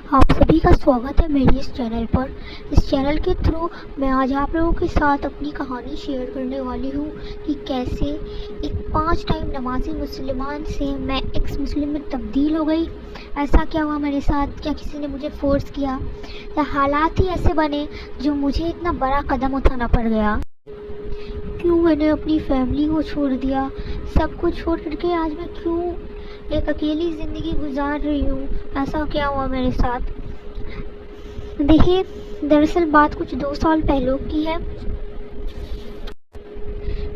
आप सभी का स्वागत है मेरे इस चैनल पर। इस चैनल के थ्रू मैं आज आप लोगों के साथ अपनी कहानी शेयर करने वाली हूँ कि कैसे एक 5 टाइम नमाज़ी मुसलमान से मैं एक्स मुस्लिम में तब्दील हो गई। ऐसा क्या हुआ मेरे साथ? क्या किसी ने मुझे फोर्स किया या हालात ही ऐसे बने जो मुझे इतना बड़ा कदम उठाना पड़ गया? क्यों मैंने अपनी फैमिली को छोड़ दिया? सब कुछ छोड़ करके आज मैं क्यों एक अकेली ज़िंदगी गुजार रही हूँ? ऐसा क्या हुआ मेरे साथ? देखिए, दरअसल बात कुछ 2 साल पहले की है,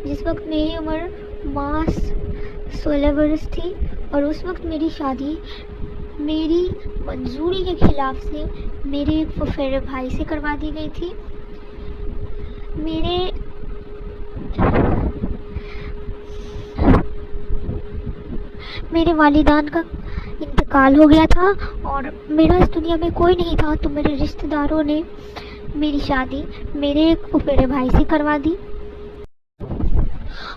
जिस वक्त मेरी उम्र मास 16 बरस थी और उस वक्त मेरी शादी मेरी मंजूरी के खिलाफ से मेरे एक फुफेरे भाई से करवा दी गई थी। मेरे वालिदान का इंतकाल हो गया था और मेरा इस दुनिया में कोई नहीं था, तो मेरे रिश्तेदारों ने मेरी शादी मेरे एक फुफेरे भाई से करवा दी।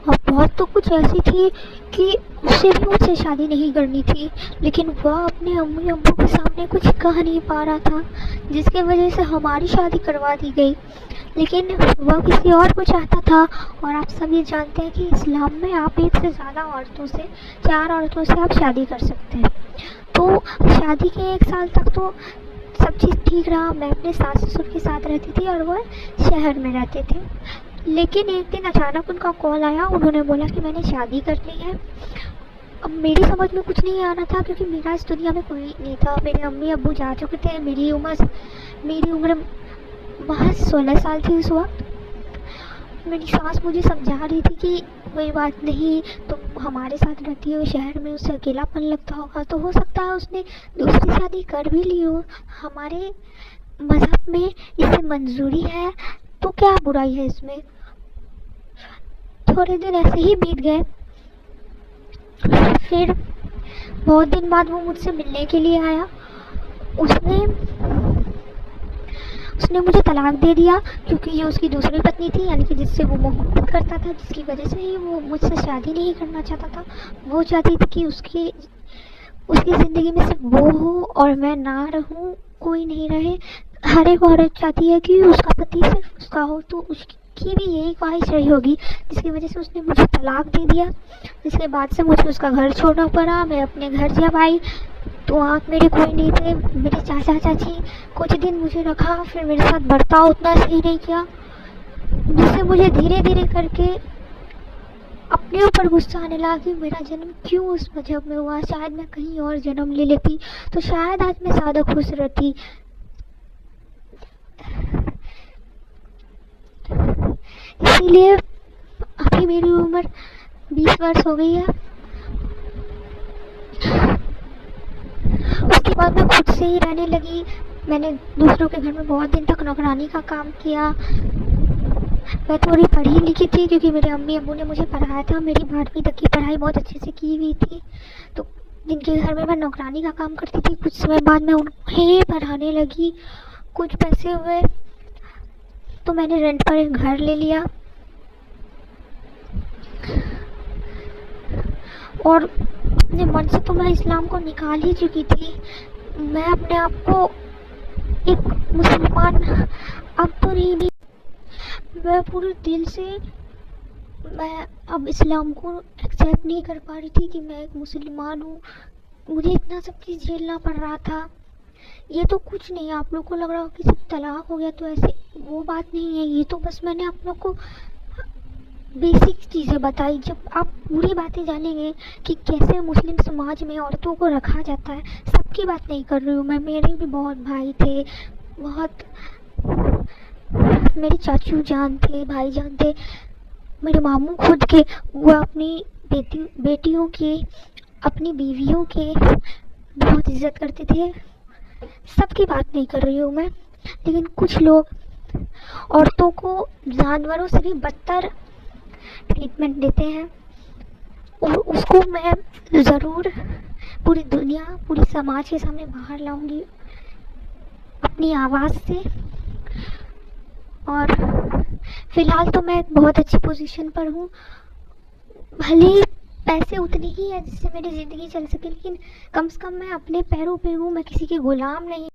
और बहुत तो कुछ ऐसी थी कि उससे भी मुझसे शादी नहीं करनी थी, लेकिन वह अपने अम्मी अब्बू के सामने कुछ कह नहीं पा रहा था, जिसके वजह से हमारी शादी करवा दी गई। लेकिन वह किसी और को चाहता था। और आप सब ये जानते हैं कि इस्लाम में आप एक से ज़्यादा औरतों से 4 औरतों से आप शादी कर सकते हैं। तो शादी के 1 साल तक तो सब चीज़ ठीक रहा। मैं अपने सास ससुर के साथ रहती थी और वह शहर में रहते थे। लेकिन एक दिन अचानक उनका कॉल आया। उन्होंने बोला कि मैंने शादी करनी है। अब मेरी समझ में कुछ नहीं आ रहा था, क्योंकि मेरा इस दुनिया में कोई नहीं था। मेरे अम्मी अब्बू जा चुके थे। मेरी उम्र महज 16 साल थी उस वक्त। मेरी सास मुझे समझा रही थी कि कोई बात नहीं, तुम हमारे साथ रहती हो शहर में, उससे अकेलापन लगता होगा, तो हो सकता है उसने दूसरी शादी कर भी ली हो। हमारे मज़हब में इसे मंजूरी है, तो क्या बुराई है इसमें। थोड़े दिन ऐसे ही बीत गए। फिर बहुत दिन बाद वो मुझसे मिलने के लिए आया। उसने मुझे तलाक दे दिया, क्योंकि ये उसकी दूसरी पत्नी थी, यानी कि जिससे वो मोहब्बत करता था, जिसकी वजह से ही वो मुझसे शादी नहीं करना चाहता था। वो चाहती थी कि उसकी ज़िंदगी में सिर्फ वो हो और मैं ना रहूं, कोई नहीं रहे। हर एक औरत चाहती है कि उसका पति सिर्फ उसका हो, तो उसकी भी यही ख्वाहिश रही होगी, जिसकी वजह से उसने मुझे तलाक दे दिया। जिसके बाद से मुझे उसका घर छोड़ना पड़ा। मैं अपने घर जब आई तो वहाँ मेरे कोई नहीं थे। मेरे चाचा चाची कुछ दिन मुझे रखा, फिर मेरे साथ बर्ताव उतना सही नहीं किया, जिससे मुझे धीरे धीरे करके अपने ऊपर गुस्सा आने लगा कि मेरा जन्म क्यों उस मजहब में हुआ। शायद मैं कहीं और जन्म ले लेती तो शायद आज मैं ज़्यादा खुश रहती। इसीलिए अभी मेरी उम्र 20 वर्ष हो गई है। उसके बाद मैं खुद से ही रहने लगी। मैंने दूसरों के घर में बहुत दिन तक नौकरानी का काम किया। मैं थोड़ी पढ़ी लिखी थी, क्योंकि मेरे अम्मी अब्बू ने मुझे पढ़ाया था। मेरी 12वीं तक की पढ़ाई बहुत अच्छे से की हुई थी। तो जिनके घर में मैं नौकरानी का काम करती थी, कुछ समय बाद मैं उन्हें पढ़ाने लगी। कुछ पैसे हुए तो मैंने रेंट पर एक घर ले लिया और अपने मन से तो मैं इस्लाम को निकाल ही चुकी थी। मैं अपने आप को एक मुसलमान अब तो नहीं, मैं पूरे दिल से मैं अब इस्लाम को एक्सेप्ट नहीं कर पा रही थी कि मैं एक मुसलमान हूँ। मुझे इतना सब चीज़ झेलना पड़ रहा था। ये तो कुछ नहीं, आप लोग को लग रहा हो कि सिर्फ तलाक हो गया तो ऐसे, वो बात नहीं है। ये तो बस मैंने आप लोग को बेसिक चीज़ें बताई। जब आप पूरी बातें जानेंगे कि कैसे मुस्लिम समाज में औरतों को रखा जाता है, सबकी बात नहीं कर रही हूँ मैं। मेरे भी बहुत भाई थे, बहुत मेरे चाचू जान थे, भाई जान थे, मेरे मामू खुद के, वो अपनी बेटियों के, अपनी बीवियों के बहुत इज्जत करते थे। सबकी बात नहीं कर रही हूँ मैं, लेकिन कुछ लोग औरतों को जानवरों से भी बदतर ट्रीटमेंट देते हैं, और उसको मैं ज़रूर पूरी दुनिया, पूरी समाज के सामने बाहर लाऊंगी अपनी आवाज़ से। और फ़िलहाल तो मैं बहुत अच्छी पोजीशन पर हूँ। भले ही पैसे उतने ही हैं जिससे मेरी ज़िंदगी चल सके, लेकिन कम से कम मैं अपने पैरों पे हूँ, मैं किसी की गुलाम नहीं।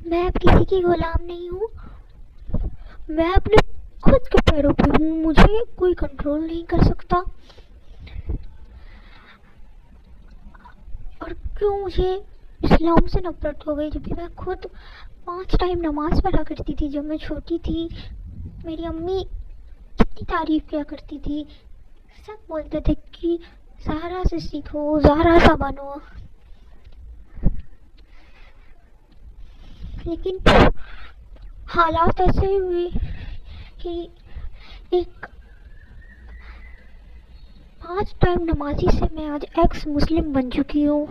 میں اب کسی کی غلام نہیں ہوں، میں اپنے خود کے پیروں پہ ہوں، مجھے کوئی کنٹرول نہیں کر سکتا۔ اور کیوں مجھے اسلام سے نفرت ہو گئی، جبکہ میں خود 5 ٹائم نماز پڑھا کرتی تھی جب میں چھوٹی تھی۔ میری امی کتنی تعریف کیا کرتی تھی، سب بولتے تھے کہ زہرا سے سیکھو، زہرا سا بنو، لیکن حالات ایسے ہوئے کہ ایک 5 ٹائم نمازی سے میں آج ایکس مسلم بن چکی ہوں۔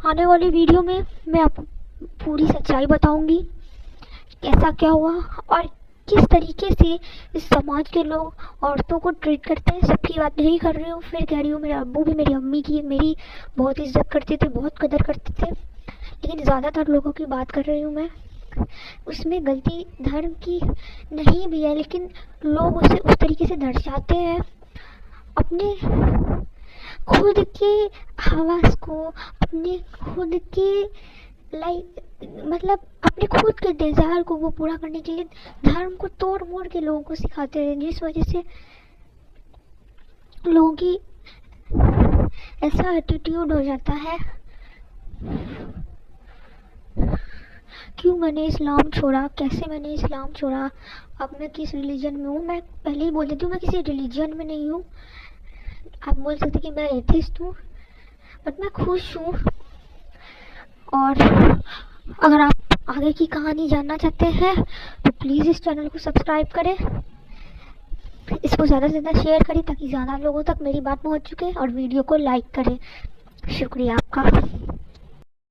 آنے والی ویڈیو میں میں آپ کو پوری سچائی بتاؤں گی، کیسا کیا ہوا اور کس طریقے سے اس سماج کے لوگ عورتوں کو ٹریٹ کرتے ہیں۔ سب کی بات نہیں کر رہی ہوں، پھر کہہ رہی ہوں میرے ابو بھی میری امی کی میری بہت عزت کرتے تھے، بہت قدر کرتے تھے، لیکن زیادہ تر لوگوں کی بات کر رہی ہوں میں۔ اس میں غلطی دھرم کی نہیں بھی ہے، لیکن لوگ اسے اس طریقے سے درشاتے ہیں اپنے خود کے حواس کو، اپنے خود کے مطلب اپنے خود کے ڈیزائر کو وہ پورا کرنے کے لیے دھرم کو توڑ موڑ کے لوگوں کو سکھاتے ہیں، جس وجہ سے لوگوں کی ایسا ایٹیٹیوڈ ہو جاتا ہے۔ کیوں میں نے اسلام چھوڑا، کیسے میں نے اسلام چھوڑا، اب میں کس ریلیجن میں ہوں۔ میں پہلے ہی بول دیتی ہوں میں کسی ریلیجن میں نہیں ہوں۔ آپ بول سکتے کہ میں ایتھسٹ ہوں، بٹ میں خوش ہوں۔ اور اگر آپ آگے کی کہانی جاننا چاہتے ہیں تو پلیز اس چینل کو سبسکرائب کریں، اس کو زیادہ سے زیادہ شیئر کریں تاکہ زیادہ لوگوں تک میری بات پہنچ چکے، اور ویڈیو کو لائک کریں۔ شکریہ آپ کا۔